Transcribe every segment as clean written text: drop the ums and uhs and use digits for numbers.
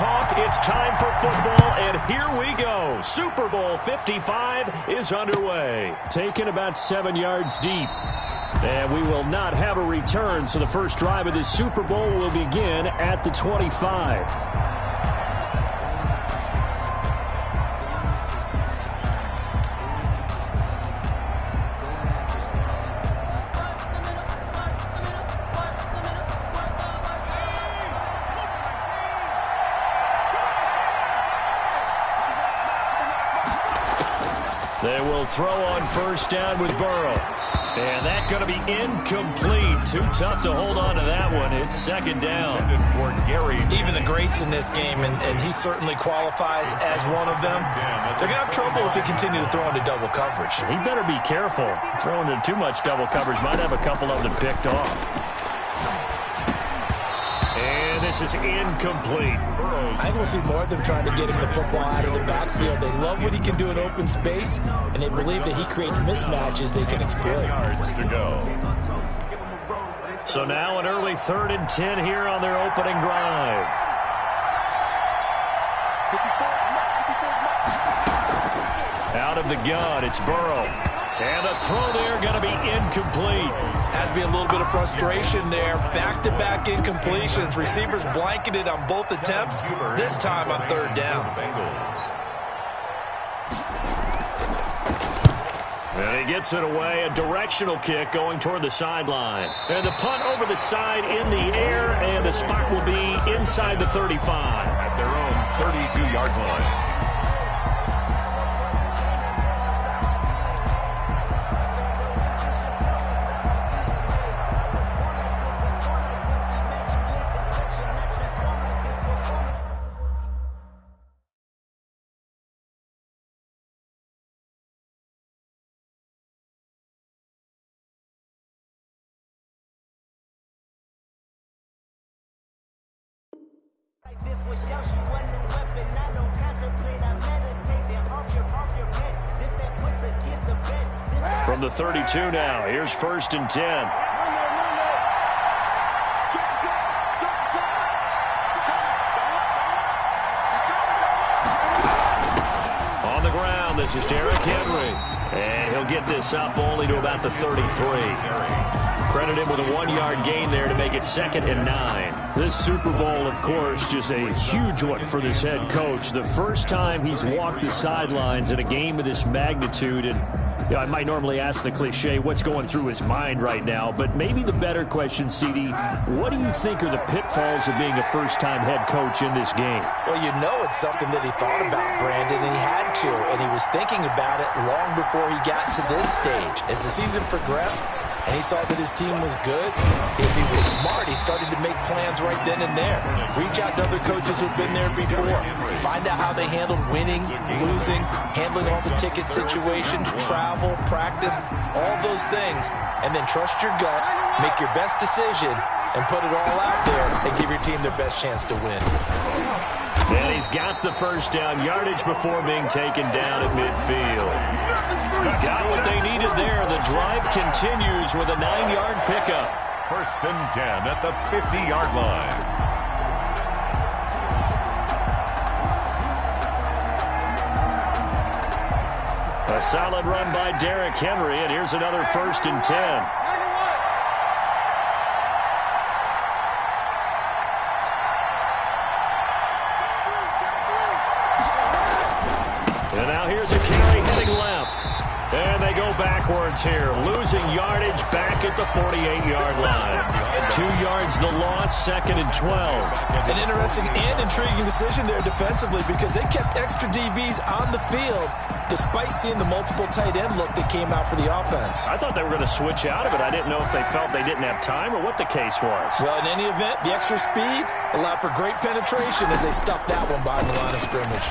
talk, it's time for football, and here we go. Super Bowl 55 is underway. Taken about 7 yards deep. And we will not have a return, so the first drive of this Super Bowl will begin at the 25. They will throw on first down with Burrow. And that's going to be incomplete. Too tough to hold on to that one. It's second down. Even the greats in this game, and he certainly qualifies as one of them, they're going to have trouble if they continue to throw into double coverage. He better be careful. Throwing into too much double coverage might have a couple of them picked off. And this is incomplete. I think we'll see more of them trying to get him the football out of the backfield. They love what he can do in open space, and they believe that he creates mismatches they can exploit. So now an early 3rd and 10 here on their opening drive. Out of the gun, it's Burrow. And the throw there going to be incomplete. Has to be a little bit of frustration there. Back-to-back incompletions. Receivers blanketed on both attempts, this time on 3rd down. And he gets it away. A directional kick going toward the sideline. And the punt over the side in the air, and the spot will be inside the 35. At their own 32-yard line. From the 32 now, here's 1st and 10. On the ground, this is Derrick Henry. And he'll get this up only to about the 33. Credit him with a 1-yard gain there to make it 2nd and 9. This Super Bowl, of course, just a huge one for this head coach. The first time he's walked the sidelines in a game of this magnitude. And you know, I might normally ask the cliche, what's going through his mind right now? But maybe the better question, CD, what do you think are the pitfalls of being a first-time head coach in this game? Well, you know it's something that he thought about, Brandon, and he had to. And he was thinking about it long before he got to this stage. As the season progressed, and he saw that his team was good, if he was smart, he started to make plans right then and there. Reach out to other coaches who've been there before. Find out how they handled winning, losing, handling all the ticket situations, travel, practice, all those things. And then trust your gut, make your best decision, and put it all out there and give your team their best chance to win. And he's got the first down yardage before being taken down at midfield. Got what they needed there. The drive continues with a 9-yard pickup. 1st and 10 at the 50-yard line. A solid run by Derrick Henry, and here's another 1st and 10. And now here's a carry heading left. And they go backwards here, losing yardage back at the 48-yard line. 2 yards the loss, 2nd and 12. An interesting and intriguing decision there defensively because they kept extra DBs on the field despite seeing the multiple tight end look that came out for the offense. I thought they were going to switch out of it. I didn't know if they felt they didn't have time or what the case was. Well, in any event, the extra speed allowed for great penetration as they stuffed that one behind the line of scrimmage.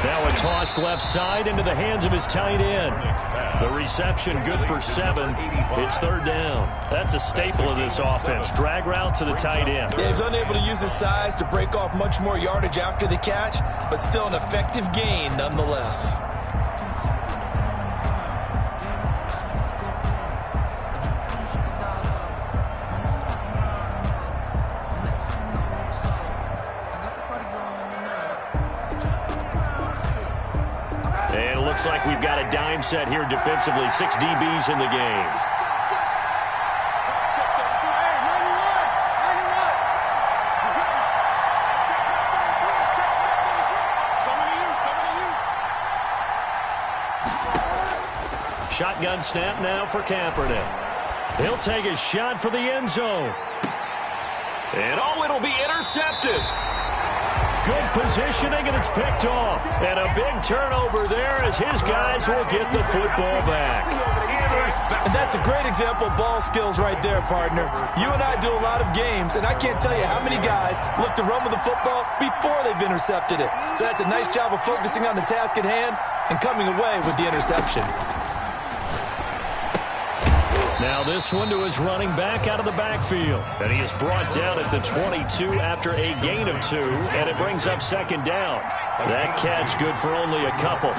Now a toss left side into the hands of his tight end. The reception good for 7. It's 3rd down. That's a staple of this offense. Drag route to the tight end. Yeah, he's unable to use his size to break off much more yardage after the catch, but still an effective gain nonetheless. looks like we've got a dime set here defensively. 6 DBs in the game. Shotgun snap now for Kaepernick. He'll take a shot for the end zone. And it'll be intercepted. Good positioning, and it's picked off. And a big turnover there as his guys will get the football back. And that's a great example of ball skills right there, partner. You and I do a lot of games, and I can't tell you how many guys look to run with the football before they've intercepted it. So that's a nice job of focusing on the task at hand and coming away with the interception. Now this one to his running back out of the backfield. And he is brought down at the 22 after a gain of 2, and it brings up second down. That catch good for only a couple.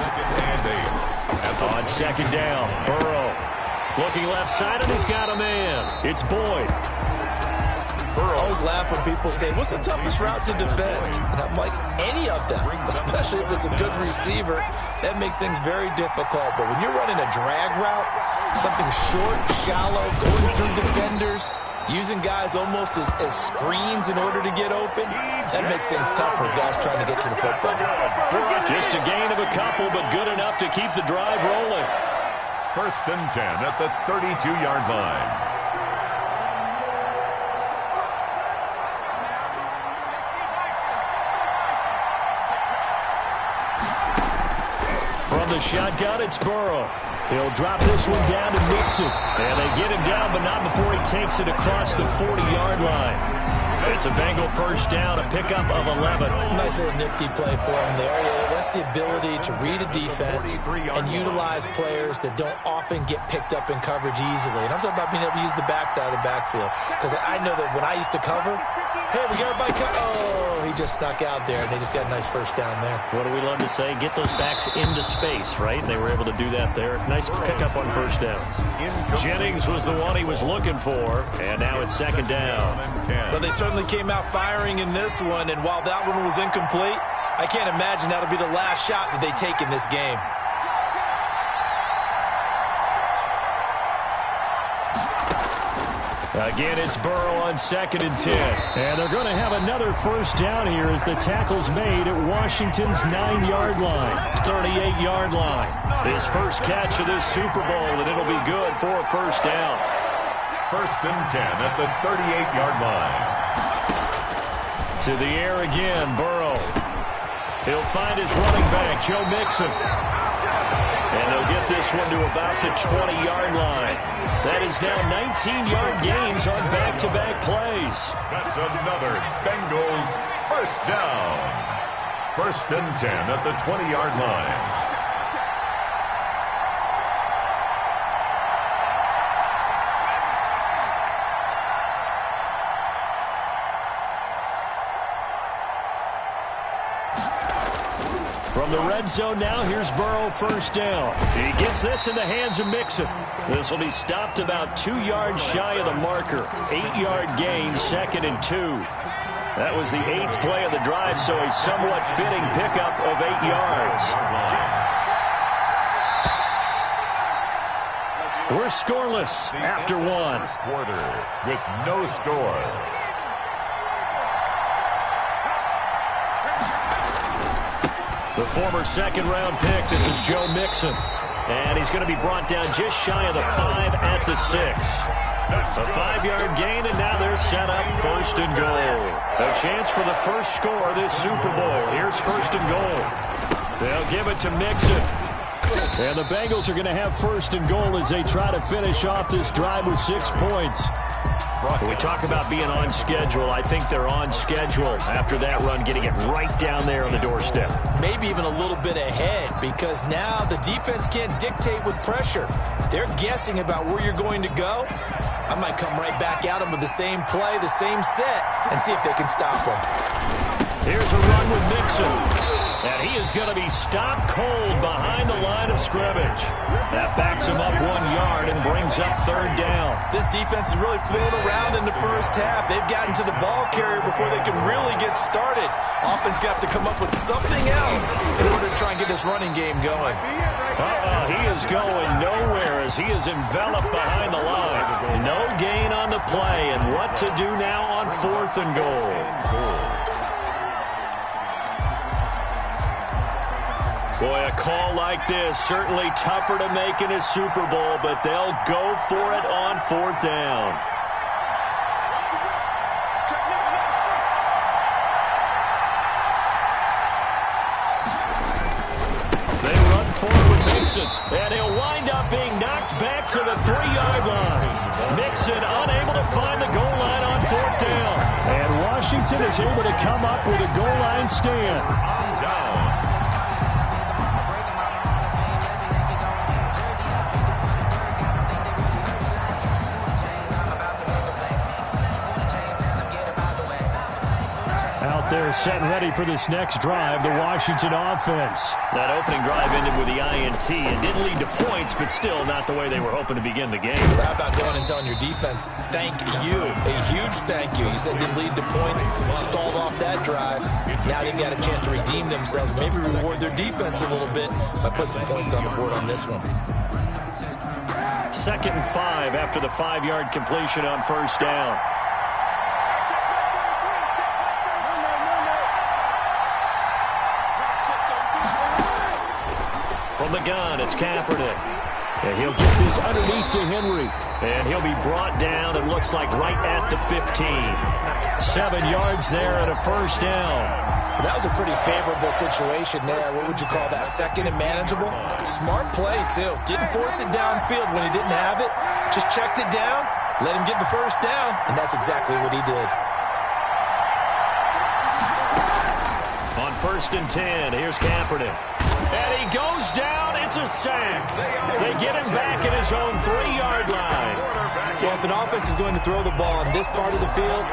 On second down, Burrow looking left side, and he's got a man. It's Boyd. I always laugh when people say, what's the toughest route to defend? And I'm like, any of them, especially if it's a good receiver. That makes things very difficult. But when you're running a drag route, something short, shallow, going through defenders, using guys almost as screens in order to get open, that makes things tough for guys trying to get to the football. Just a gain of a couple, but good enough to keep the drive rolling. 1st and 10 at the 32-yard line. From the shotgun, it's Burrow. He'll drop this one down to Mixon. And they get him down, but not before he takes it across the 40-yard line. It's a Bengal first down, a pickup of 11. Nice little nifty play for him there. That's the ability to read a defense and utilize players that don't often get picked up in coverage easily. And I'm talking about being able to use the backside of the backfield. Because I know that when I used to cover, hey, we got everybody oh, he just snuck out there, and they just got a nice first down there. What do we love to say? Get those backs into space, right? And they were able to do that there. Nice pickup on first down. Jennings was the one he was looking for, and now it's second down. But they certainly came out firing in this one, and while that one was incomplete, I can't imagine that'll be the last shot that they take in this game. Again, it's Burrow on 2nd and 10. And they're going to have another first down here as the tackle's made at Washington's 9-yard line, 38-yard line. His first catch of this Super Bowl, and it'll be good for a first down. 1st and 10 at the 38-yard line. To the air again, Burrow. He'll find his running back, Joe Mixon. And they'll get this one to about the 20-yard line. That is now 19-yard gains on back-to-back plays. That's another Bengals first down. 1st and 10 at the 20-yard line. From the red zone now, here's Burrow first down. He gets this in the hands of Mixon. This will be stopped about 2 yards shy of the marker. 8-yard gain, 2nd and 2. That was the 8th play of the drive, so a somewhat fitting pickup of 8 yards. We're scoreless after one. First quarter with no score. The former second-round pick, this is Joe Mixon. And he's going to be brought down just shy of the 5 at the 6. A 5-yard gain, and now they're set up 1st and goal. A chance for the first score of this Super Bowl. Here's 1st and goal. They'll give it to Mixon. And the Bengals are going to have 1st and goal as they try to finish off this drive with 6 points. When we talk about being on schedule, I think they're on schedule after that run, getting it right down there on the doorstep. Maybe even a little bit ahead, because now the defense can't dictate with pressure. They're guessing about where you're going to go. I might come right back at them with the same play, the same set, and see if they can stop them. Here's a run with Mixon. And he is going to be stopped cold behind the line of scrimmage. That backs him up 1 yard and brings up third down. This defense is really thrown around in the first half. They've gotten to the ball carrier before they can really get started. Offense got to come up with something else in order to try and get this running game going. He is going nowhere as he is enveloped behind the line. No gain on the play, and what to do now on 4th and goal. Boy, a call like this, certainly tougher to make in a Super Bowl, but they'll go for it on 4th down. They run forward with Mixon, and he'll wind up being knocked back to the 3-yard line. Mixon unable to find the goal line on 4th down. And Washington is able to come up with a goal line stand. Down. They're set and ready for this next drive, the Washington offense. That opening drive ended with the INT and didn't lead to points, but still not the way they were hoping to begin the game. How about going and telling your defense, thank you, a huge thank you. You said didn't lead to points, stalled off that drive. Now they've got a chance to redeem themselves, maybe reward their defense a little bit by putting some points on the board on this one. 2nd and 5 after the 5-yard completion on 1st down. From the gun, it's Kaepernick. And he'll get this underneath to Henry. And he'll be brought down, it looks like, right at the 15. 7 yards there and a 1st down. That was a pretty favorable situation there. What would you call that? 2nd and manageable? Smart play, too. Didn't force it downfield when he didn't have it. Just checked it down, let him get the 1st down, and that's exactly what he did. On 1st and 10, here's Kaepernick. And he goes down. It's a sack. They get him back at his own 3-yard line. Well, if an offense is going to throw the ball on this part of the field,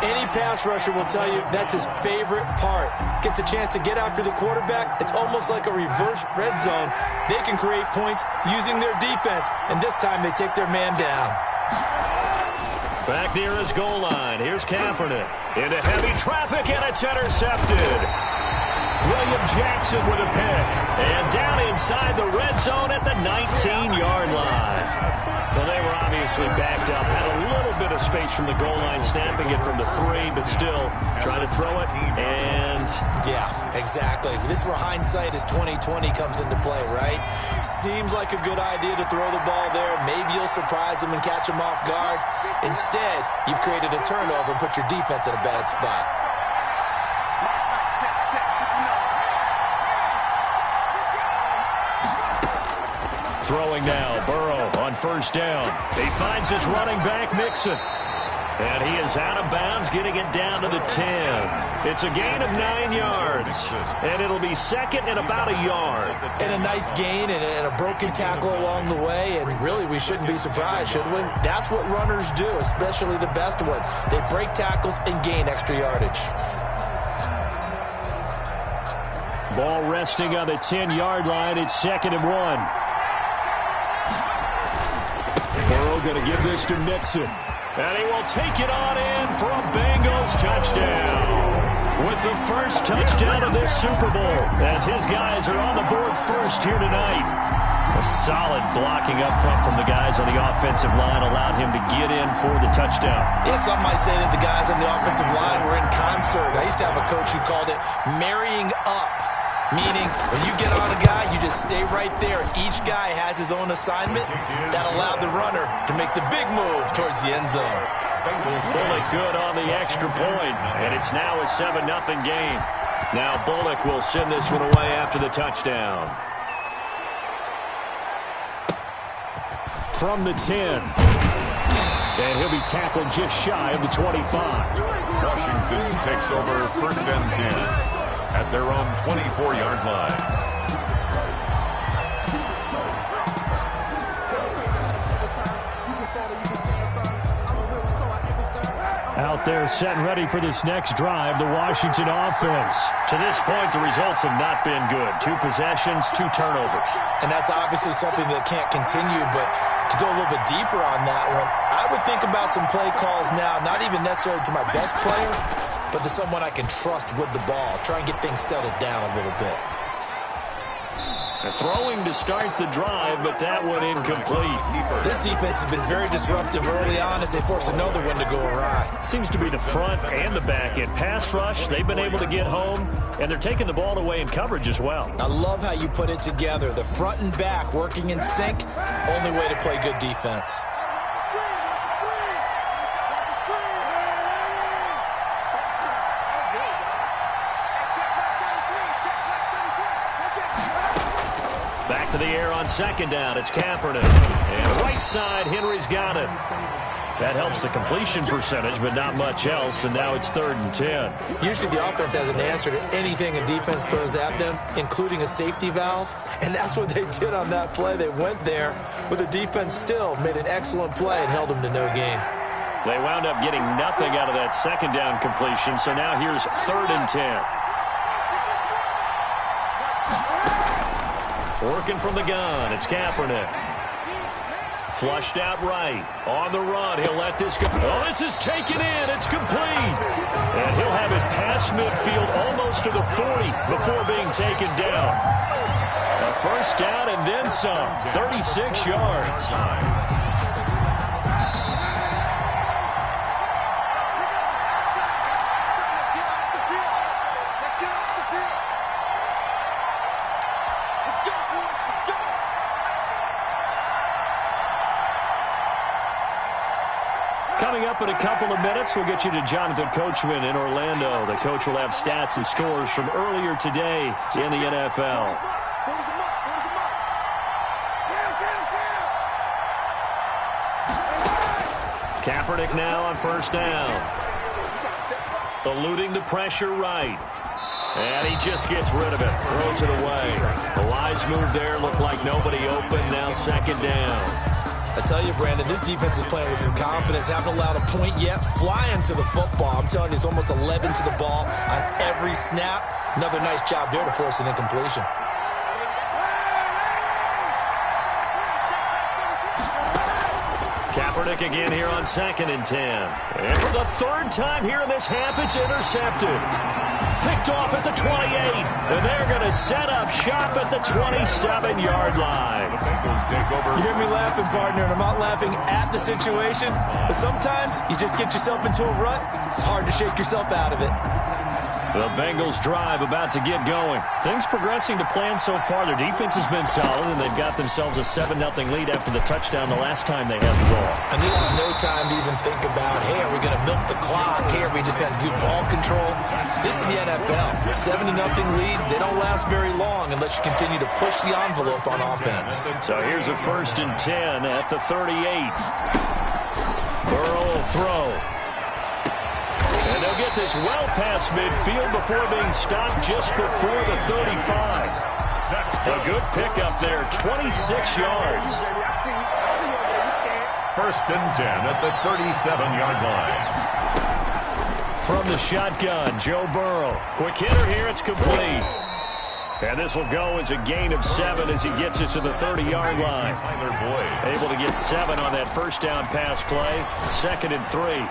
any pass rusher will tell you that's his favorite part. Gets a chance to get after the quarterback. It's almost like a reverse red zone. They can create points using their defense, and this time they take their man down. Back near his goal line. Here's Kaepernick. Into heavy traffic, and it's intercepted. William Jackson with a pick. And down inside the red zone at the 19-yard line. Well, they were obviously backed up. Had a little bit of space from the goal line, snapping it from the 3, but still trying to throw it. And yeah, exactly. This is where hindsight is 20/20 comes into play, right? Seems like a good idea to throw the ball there. Maybe you'll surprise him and catch him off guard. Instead, you've created a turnover and put your defense in a bad spot. Throwing now, Burrow on 1st down. He finds his running back, Mixon. And he is out of bounds, getting it down to the 10. It's a gain of 9 yards. And it'll be 2nd and about a yard. And a nice gain and a broken tackle along the way. And really, we shouldn't be surprised, should we? That's what runners do, especially the best ones. They break tackles and gain extra yardage. Ball resting on the 10-yard line. It's 2nd and 1. Burrow going to give this to Mixon. And he will take it on in for a Bengals touchdown. With the first touchdown of this Super Bowl, as his guys are on the board first here tonight. A solid blocking up front from the guys on the offensive line allowed him to get in for the touchdown. Yeah, some might say that the guys on the offensive line were in concert. I used to have a coach who called it marrying up. Meaning, when you get on a guy, you just stay right there. Each guy has his own assignment. That allowed the runner to make the big move towards the end zone. Bullock good on the extra point, and it's now a 7-0 game. Now Bullock will send this one away after the touchdown. From the 10. And he'll be tackled just shy of the 25. Washington takes over 1st and 10. At their own 24-yard line. Out there set and ready for this next drive, the Washington offense. To this point, the results have not been good. 2 possessions, 2 turnovers. And that's obviously something that can't continue, but to go a little bit deeper on that one, I would think about some play calls now, not even necessarily to my best player, but to someone I can trust with the ball. Try and get things settled down a little bit. Throwing to start the drive, but that one incomplete. This defense has been very disruptive early on as they force another one to go awry. Seems to be the front and the back end. Pass rush, they've been able to get home, and they're taking the ball away in coverage as well. I love how you put it together. The front and back working in sync, only way to play good defense. Back to the air on second down. It's Kaepernick. And right side, Henry's got it. That helps the completion percentage, but not much else, and now it's 3rd and 10. Usually the offense has an answer to anything a defense throws at them, including a safety valve, and that's what they did on that play. They went there, but the defense still made an excellent play and held them to no gain. They wound up getting nothing out of that second down completion, so now here's 3rd and 10. Working from the gun, it's Kaepernick. Flushed out right. On the run, he'll let this go. Oh, this is taken in. It's complete. And he'll have it past midfield almost to the 40 before being taken down. A first down and then some. 36 yards. Coming up in a couple of minutes, we'll get you to Jonathan Coachman in Orlando. The coach will have stats and scores from earlier today in the NFL. Kaepernick now on first down. Eluding the pressure right. And he just gets rid of it. Throws it away. A wise move there. Looked like nobody open. Now second down. I tell you, Brandon, this defense is playing with some confidence. Haven't allowed a point yet. Flying to the football. I'm telling you, it's almost 11 to the ball on every snap. Another nice job there to force an incompletion. Kaepernick again here on 2nd and 10. And for the 3rd time here in this half, it's intercepted. Picked off at the 28. And they're going to set up shop at the 27-yard line. You hear me laughing, partner, and I'm not laughing at the situation. But sometimes you just get yourself into a rut. It's hard to shake yourself out of it. The Bengals drive about to get going. Things progressing to plan so far. Their defense has been solid, and they've got themselves a 7-0 lead after the touchdown the last time they had the ball. And this is no time to even think about, hey, are we going to milk the clock? Hey, are we just going to do ball control? This is the NFL. 7-0 leads, they don't last very long unless you continue to push the envelope on offense. So here's a 1st and 10 at the 38. Burrow will throw. And they'll get this well past midfield before being stopped just before the 35. A good pickup there, 26 yards. 1st and 10 at the 37-yard line. From the shotgun, Joe Burrow. Quick hitter here, it's complete. And this will go as a gain of 7 as he gets it to the 30-yard line. Able to get 7 on that first down pass play. 2nd and 3.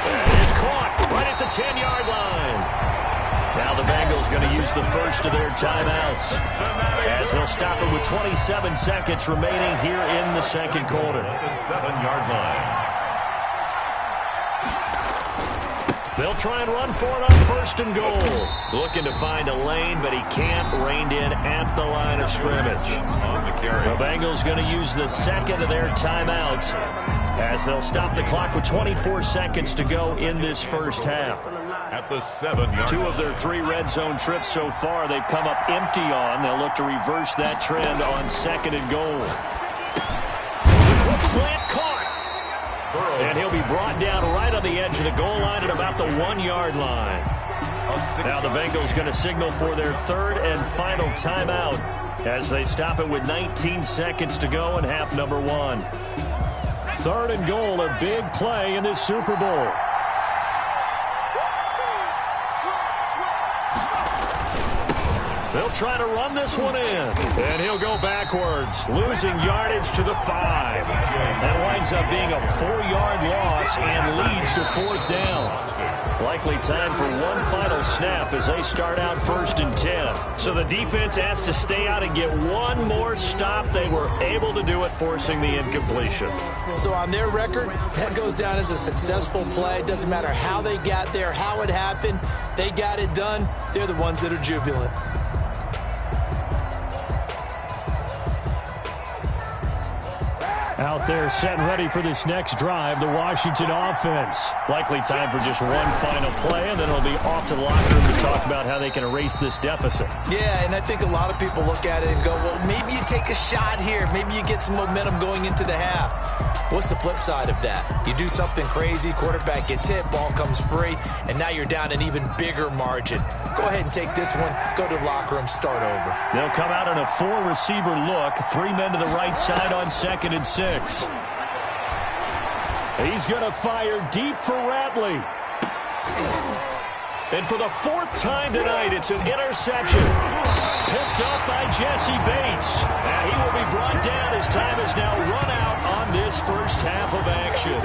And it's caught right at the 10-yard line. Now the Bengals going to use the first of their timeouts as they'll stop it with 27 seconds remaining here in the 2nd quarter. The 7-yard line. They'll try and run for it on 1st and goal. Looking to find a lane, but he can't. Reined in at the line of scrimmage. The Bengals going to use the 2nd of their timeouts as they'll stop the clock with 24 seconds to go in this first half. At the 7-yard 2 of their 3 red zone trips so far they've come up empty on. They'll look to reverse that trend on 2nd and goal. Slant caught. And he'll be brought down right on the edge of the goal line at about the 1-yard line. Now the Bengals going to signal for their 3rd and final timeout as they stop it with 19 seconds to go in half number 1. 3rd and goal, a big play in this Super Bowl. They'll try to run this one in. And he'll go backwards, losing yardage to the 5. That winds up being a 4-yard loss and leads to 4th down. Likely time for one final snap as they start out 1st and 10. So the defense has to stay out and get one more stop. They were able to do it, forcing the incompletion. So on their record, that goes down as a successful play. Doesn't matter how they got there, how it happened. They got it done. They're the ones that are jubilant. Out there set and ready for this next drive, the Washington offense. Likely time for just one final play, and then it'll be off to the locker room to talk about how they can erase this deficit. Yeah, and I think a lot of people look at it and go, well, maybe you take a shot here. Maybe you get some momentum going into the half. What's the flip side of that? You do something crazy, quarterback gets hit, ball comes free, and now you're down an even bigger margin. Go ahead and take this one, go to the locker room, start over. They'll come out in a 4-receiver look, 3 men to the right side on 2nd and 6. He's going to fire deep for Ratley. And for the 4th time tonight, it's an interception. Picked up by Jesse Bates. And he will be brought down as time is now run out on this first half of action.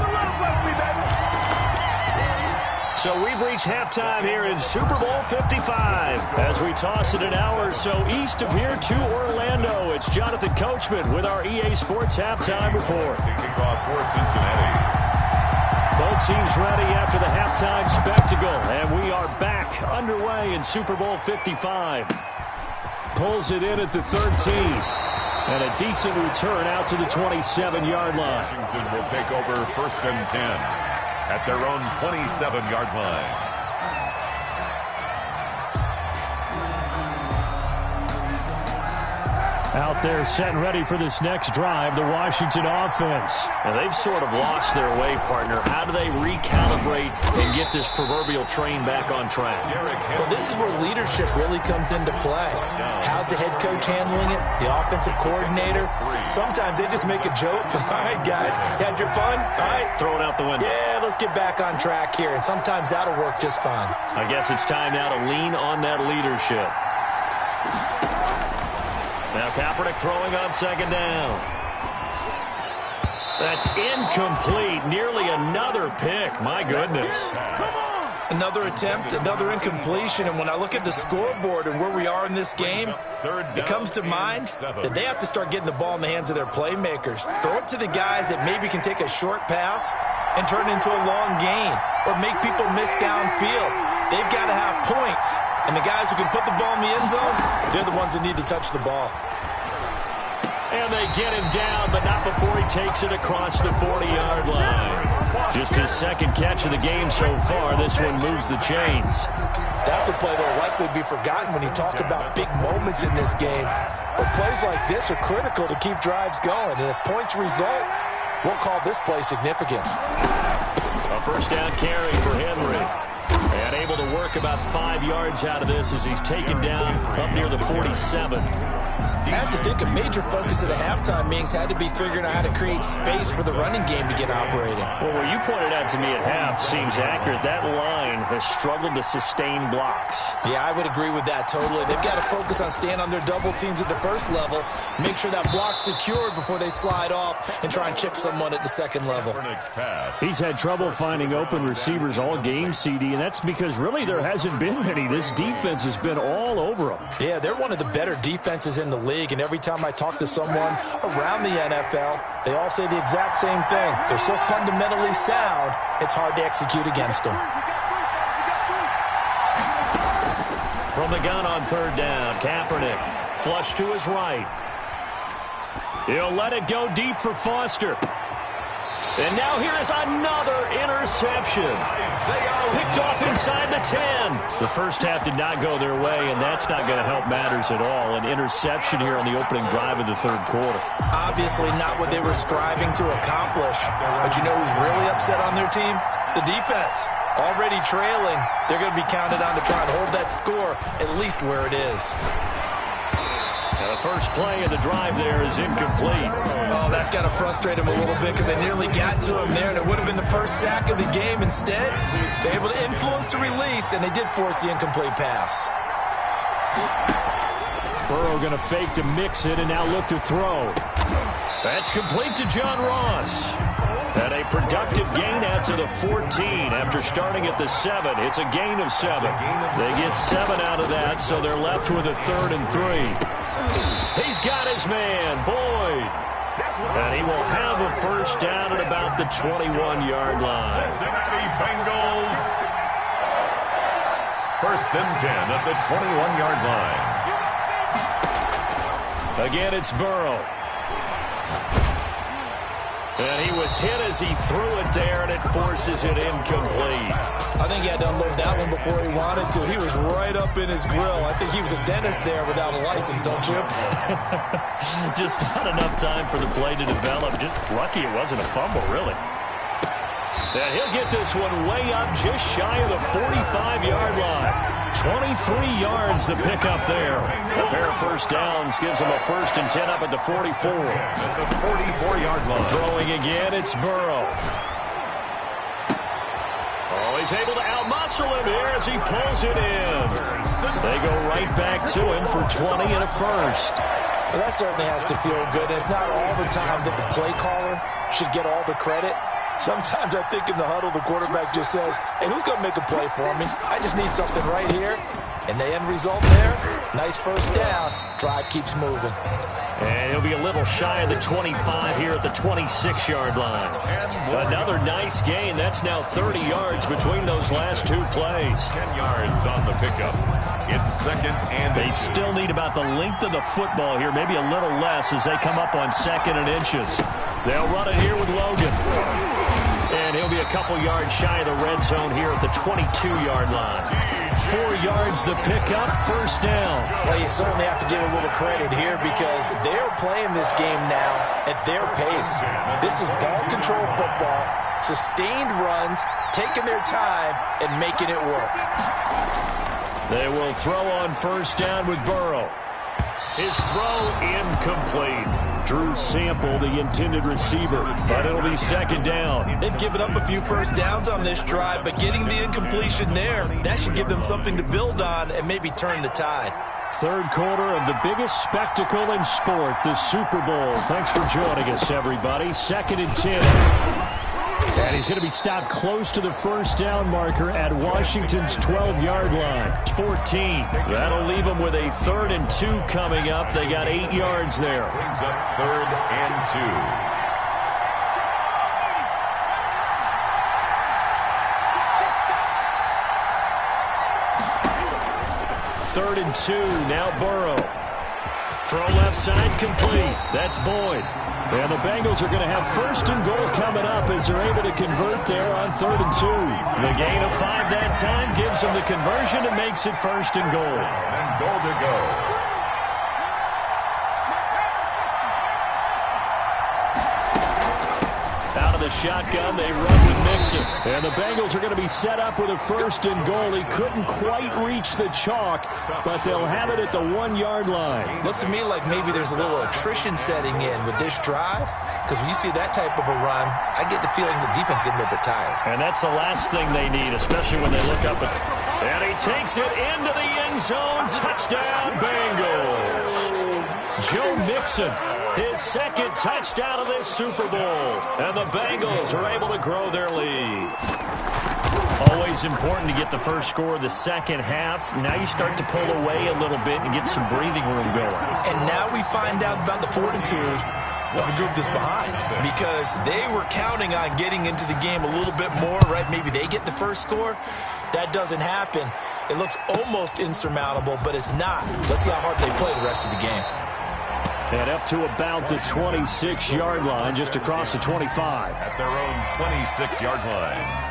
So we've reached halftime here in Super Bowl 55. As we toss it an hour or so east of here to Orlando, it's Jonathan Coachman with our EA Sports Halftime Report. Kicking off for Cincinnati. Both teams ready after the halftime spectacle, and we are back underway in Super Bowl 55. Pulls it in at the 13, and a decent return out to the 27-yard line. Washington will take over 1st and 10 at their own 27-yard line. Out there set and ready for this next drive, the Washington offense. And they've sort of lost their way, partner. How do they recalibrate and get this proverbial train back on track? Well, this is where leadership really comes into play. How's the head coach handling it? The offensive coordinator? Sometimes they just make a joke. All right, guys, had your fun? All right. Throw it out the window. Yeah, let's get back on track here. And sometimes that'll work just fine. I guess it's time now to lean on that leadership. Now Kaepernick throwing on 2nd down. That's incomplete. Nearly another pick. My goodness. Another attempt, another incompletion. And when I look at the scoreboard and where we are in this game, it comes to mind that they have to start getting the ball in the hands of their playmakers. Throw it to the guys that maybe can take a short pass and turn it into a long gain or make people miss downfield. They've got to have points. And the guys who can put the ball in the end zone, they're the ones that need to touch the ball. And they get him down, but not before he takes it across the 40-yard line. Just his 2nd catch of the game so far. This one moves the chains. That's a play that will likely be forgotten when you talk about big moments in this game. But plays like this are critical to keep drives going. And if points result, we'll call this play significant. A 1st down carry for Henry. And able to work about 5 yards out of this as he's taken down up near the 47. I have to think a major focus of the halftime meetings had to be figuring out how to create space for the running game to get operating. Well, what you pointed out to me at half seems accurate. That line has struggled to sustain blocks. Yeah, I would agree with that totally. They've got to focus on staying on their double teams at the first level, make sure that block's secured before they slide off and try and chip someone at the second level. He's had trouble finding open receivers all game, CD, and that's because really there hasn't been many. This defense has been all over them. Yeah, they're one of the better defenses in the league, and every time I talk to someone around the NFL, they all say the exact same thing. They're so fundamentally sound, it's hard to execute against them. From the gun on 3rd down, Kaepernick flush to his right. He'll let it go deep for Foster. And now here is another interception. Picked off inside the 10. The first half did not go their way, and that's not going to help matters at all. An interception here on the opening drive of the 3rd quarter. Obviously not what they were striving to accomplish. But you know who's really upset on their team? The defense. Already trailing, they're going to be counted on to try and hold that score at least where it is. The first play of the drive there is incomplete. Oh, that's got to frustrate him a little bit because they nearly got to him there, and it would have been the first sack of the game. Instead, they're able to influence the release, and they did force the incomplete pass. Burrow going to fake to mix it and now look to throw. That's complete to John Ross. And a productive gain out to the 14 after starting at the 7. It's a gain of 7. They get 7 out of that, so they're left with a 3rd and 3. He's got his man, Boyd. And he will have a first down at about the 21-yard line. Cincinnati Bengals. 1st and 10 at the 21-yard line. Again, it's Burrow. And he was hit as he threw it there, and it forces it incomplete. I think he had to unload that one before he wanted to. He was right up in his grill. I think he was a dentist there without a license, don't you? Just not enough time for the play to develop. Just lucky it wasn't a fumble, really. And he'll get this one way up just shy of the 45-yard line. 23 yards the pickup there. A pair of first downs gives him a 1st and 10 up at the 44. At the 44-yard line. Throwing again, it's Burrow. Oh, he's able to outmuscle him here as he pulls it in. They go right back to him for 20 and a first. Well, that certainly has to feel good. It's not all the time that the play caller should get all the credit. Sometimes I think in the huddle, the quarterback just says, hey, who's going to make a play for me? I just need something right here. And the end result there, nice first down. Drive keeps moving. And he'll be a little shy of the 25 here at the 26-yard line. Another nice gain. That's now 30 yards between those last 2 plays. 10 yards on the pickup. It's 2nd and They still need about the length of the football here, maybe a little less as they come up on 2nd and inches. They'll run it here with Logan. And he'll be a couple yards shy of the red zone here at the 22-yard line. 4 yards the pickup, first down. Well, you certainly have to give a little credit here because they're playing this game now at their pace. This is ball control football, sustained runs, taking their time and making it work. They will throw on first down with Burrow. His throw incomplete. Drew Sample, the intended receiver, but it'll be 2nd down. They've given up a few first downs on this drive, but getting the incompletion there, that should give them something to build on and maybe turn the tide. 3rd quarter of the biggest spectacle in sport, the Super Bowl. Thanks for joining us, everybody. 2nd and 10. And he's going to be stopped close to the first down marker at Washington's 12-yard line. 14. That'll leave them with a 3rd and 2 coming up. They got 8 yards there. Brings up 3rd and 2. 3rd and 2. Now Burrow. Throw left side complete. That's Boyd. And the Bengals are going to have 1st and goal coming up as they're able to convert there on 3rd and 2. The gain of 5 that time gives them the conversion and makes it 1st and goal. And goal to go. Out of the shotgun, they run with Mixon. And the Bengals are going to be set up with a 1st and goal. He couldn't quite reach the chalk, but they'll have it at the 1-yard line. Looks to me like maybe there's a little attrition setting in with this drive, because when you see that type of a run, I get the feeling the defense getting a little bit tired. And that's the last thing they need, especially when they look up. And he takes it into the end zone. Touchdown, Bengals. Joe Mixon. His 2nd touchdown of this Super Bowl. And the Bengals are able to grow their lead. Always important to get the first score of the second half. Now you start to pull away a little bit and get some breathing room going. And now we find out about the fortitude of the group that's behind, because they were counting on getting into the game a little bit more, right? Maybe they get the first score. That doesn't happen. It looks almost insurmountable, but it's not. Let's see how hard they play the rest of the game. And up to about the 26-yard line, just across the 25. At their own 26-yard line.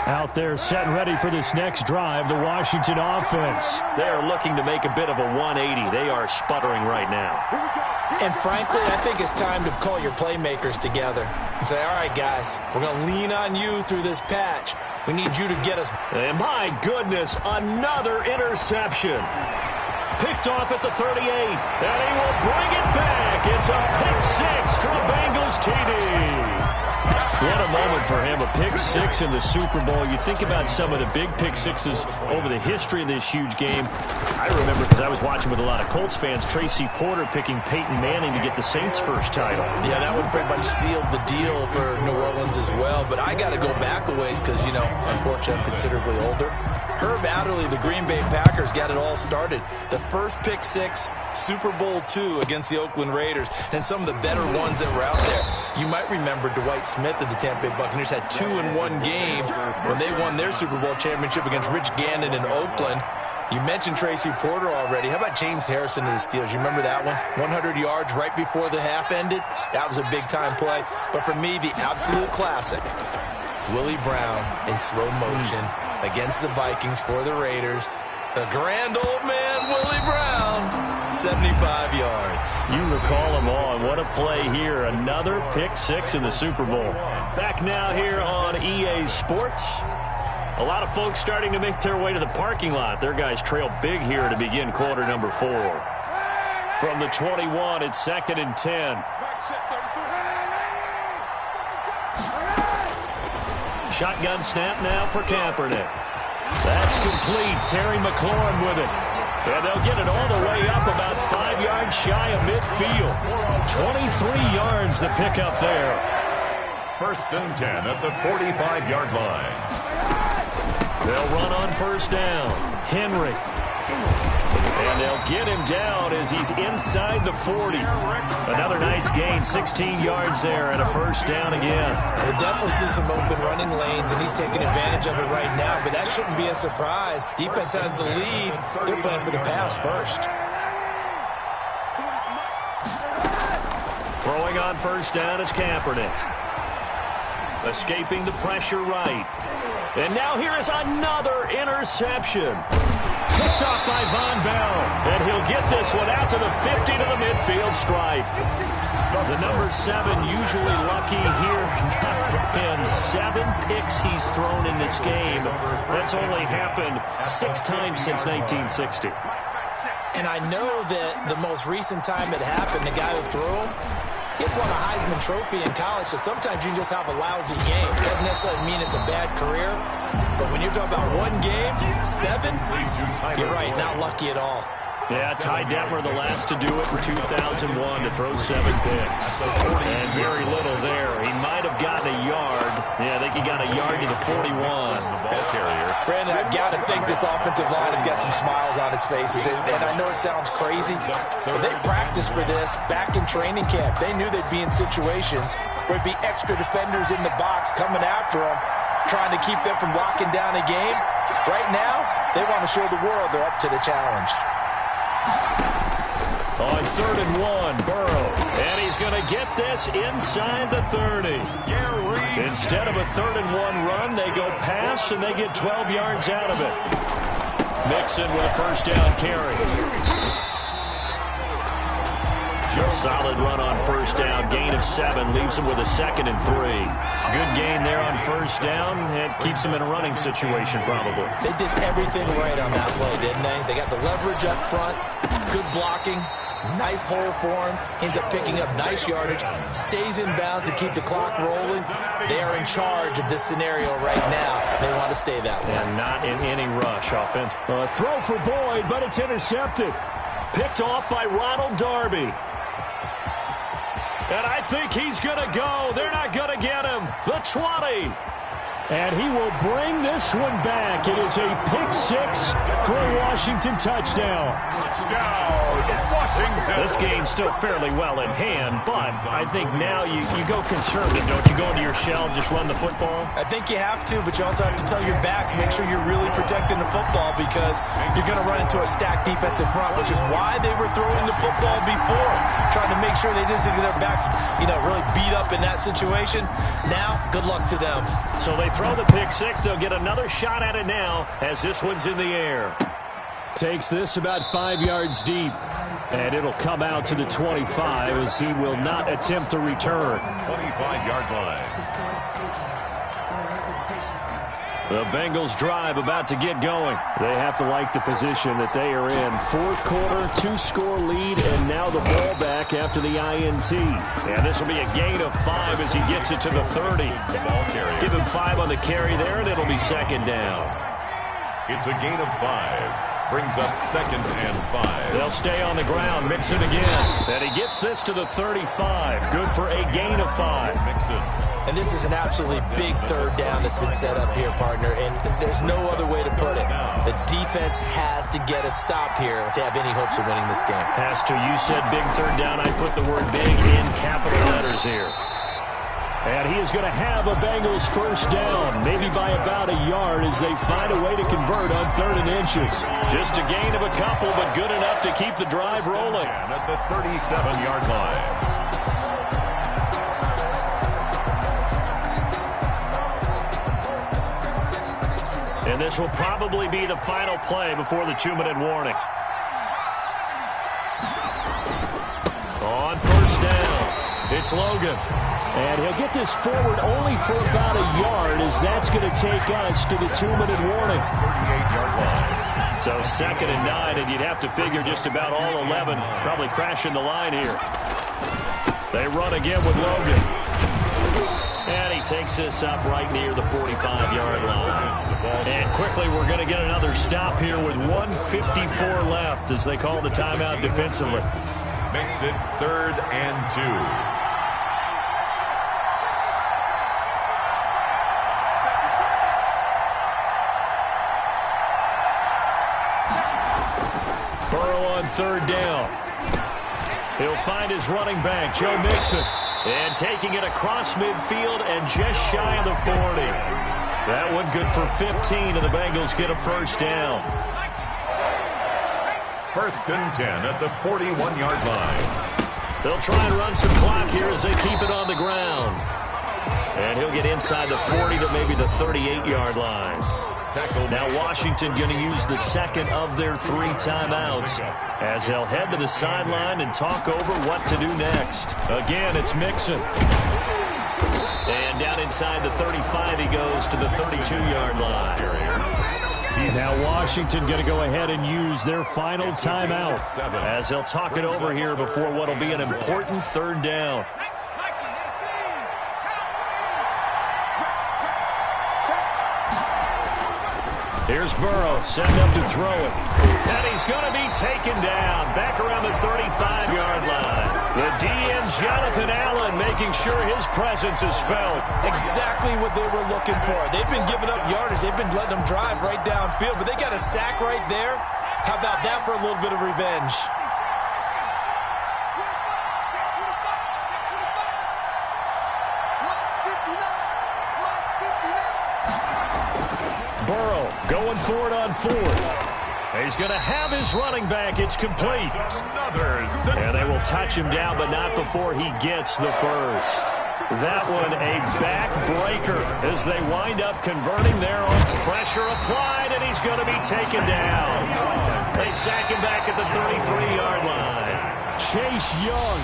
Out there set and ready for this next drive, the Washington offense. They are looking to make a bit of a 180. They are sputtering right now. And frankly, I think it's time to call your playmakers together and say, all right, guys, we're going to lean on you through this patch. We need you to get us. And my goodness, another interception. Picked off at the 38, and he will bring it back. It's a pick 6 for the Bengals TD. What a moment for him. A pick six in the Super Bowl. You think about some of the big pick sixes over the history of this huge game. I remember, because I was watching with a lot of Colts fans, Tracy Porter picking Peyton Manning to get the Saints' first title. Yeah, that would pretty much sealed the deal for New Orleans as well. But I got to go back a ways because, you know, unfortunately I'm considerably older. Herb Adderley, the Green Bay Packers, got it all started. The first pick six, Super Bowl II against the Oakland Raiders, and some of the better ones that were out there. You might remember Dwight Smith of the Tampa Bay Buccaneers had 2 in one game when they won their Super Bowl championship against Rich Gannon in Oakland. You mentioned Tracy Porter already. How about James Harrison of the Steelers? You remember that one? 100 yards right before the half ended? That was a big-time play. But for me, the absolute classic, Willie Brown in slow motion against the Vikings for the Raiders. The grand old man, Willie Brown, 75 yards. You recall them all, and what a play here. Another pick six in the Super Bowl. Back now here on EA Sports. A lot of folks starting to make their way to the parking lot. Their guys trail big here to begin quarter number 4. From the 21, it's 2nd and 10. Shotgun snap now for Kaepernick. That's complete. Terry McLaurin with it. And they'll get it all the way up about 5 yards shy of midfield. 23 yards the pickup there. 1st and 10 at the 45-yard line. They'll run on 1st down. Henry. And they'll get him down as he's inside the 40. Another nice gain, 16 yards there, and a 1st down again. We'll definitely see some open running lanes, and he's taking advantage of it right now, but that shouldn't be a surprise. Defense has the lead. They're playing for the pass first. Throwing on 1st down is Kaepernick. Escaping the pressure right. And now here is another interception. Picked off by Von Bell. And he'll get this one out to the 50 to the midfield stripe. The number 7 usually lucky here. Not for him. 7 picks he's thrown in this game. That's only happened 6 times since 1960. And I know that the most recent time it happened, the guy who threw him, he had won a Heisman Trophy in college, so sometimes you just have a lousy game. Doesn't necessarily mean it's a bad career, but when you're talking about 1 game, 7, you're right, not lucky at all. Yeah, Ty Detmer, the last to do it in 2001 to throw 7 picks. And very little there. He might have gotten a yard. Yeah, I think he got a yard to the 41. The ball carrier. Brandon, I've got to think this offensive line has got some smiles on its faces. And I know it sounds crazy, but they practiced for this back in training camp. They knew they'd be in situations where there'd be extra defenders in the box coming after them, trying to keep them from locking down a game. Right now, they want to show the world they're up to the challenge. On 3rd and 1, Burrow. And he's going to get this inside the 30. Instead of a 3rd and 1 run, they go pass, and they get 12 yards out of it. Mixon with a 1st down carry. A solid run on 1st down. Gain of 7 leaves him with a 2nd and 3. Good gain there on 1st down. It keeps him in a running situation, probably. They did everything right on that play, didn't they? They got the leverage up front, good blocking, nice hole for him, ends up picking up nice yardage, stays in bounds to keep the clock rolling. They are in charge of this scenario right now. They want to stay that way. And not in any rush offense. Throw for Boyd, but it's intercepted. Picked off by Ronald Darby. And I think he's going to go. They're not going to get him. The 20. And he will bring this one back. It is a pick 6 for a Washington touchdown. Touchdown, Washington. This game's still fairly well in hand, but I think now you go conservative, don't you? Go into your shell, just run the football? I think you have to, but you also have to tell your backs, make sure you're really protecting the football because you're going to run into a stacked defensive front, which is why they were throwing the football before, trying to make sure they just get their backs, really beat up in that situation. Now, good luck to them. So they throw the pick 6. They'll get another shot at it now as this one's in the air. Takes this about 5 yards deep. And it'll come out to the 25 as he will not attempt to return. 25-yard line. The Bengals drive about to get going. They have to like the position that they are in. Fourth quarter, 2-score lead, and now the ball back after the INT. And this will be a gain of 5 as he gets it to the 30. Give him 5 on the carry there, and it'll be second down. It's a gain of 5. Brings up 2nd and 5. They'll stay on the ground. Mixon again. And he gets this to the 35. Good for a gain of 5. Mixon. And this is an absolutely big third down that's been set up here, partner, and there's no other way to put it. The defense has to get a stop here to have any hopes of winning this game. Has to. You said big third down. I put the word big in capital letters here. And he is going to have a Bengals first down, maybe by about a yard as they find a way to convert on 3rd and inches. Just a gain of a couple, but good enough to keep the drive rolling. At the 37-yard line. And this will probably be the final play before the 2-minute warning. On first down, it's Logan. And he'll get this forward only for about a yard as that's going to take us to the 2-minute warning. 38-yard line. So 2nd and 9, and you'd have to figure just about all 11 probably crashing the line here. They run again with Logan. And he takes this up right near the 45-yard line. And quickly we're going to get another stop here with 1:54 left as they call the timeout defensively. Makes it 3rd and 2. On 3rd down. He'll find his running back, Joe Mixon. And taking it across midfield and just shy of the 40. That one good for 15, and the Bengals get a first down. 1st and 10 at the 41-yard line. They'll try and run some clock here as they keep it on the ground. And he'll get inside the 40 to maybe the 38-yard line. Now Washington going to use the 2nd of their 3 timeouts as they'll head to the sideline and talk over what to do next. Again, it's Mixon. And down inside the 35 he goes to the 32-yard line. Now Washington going to go ahead and use their final timeout as they'll talk it over here before what will be an important 3rd down. Here's Burrow, setting up to throw it. And he's going to be taken down back around the 35-yard line. The DN, Jonathan Allen, making sure his presence is felt. Exactly what they were looking for. They've been giving up yardage. They've been letting them drive right downfield, but they got a sack right there. How about that for a little bit of revenge? Burrow going for it on 4th. He's going to have his running back. It's complete. And they will touch him down, but not before he gets the first. That one a backbreaker as they wind up converting their own pressure applied, and he's going to be taken down. They sack him back at the 33-yard line. Chase Young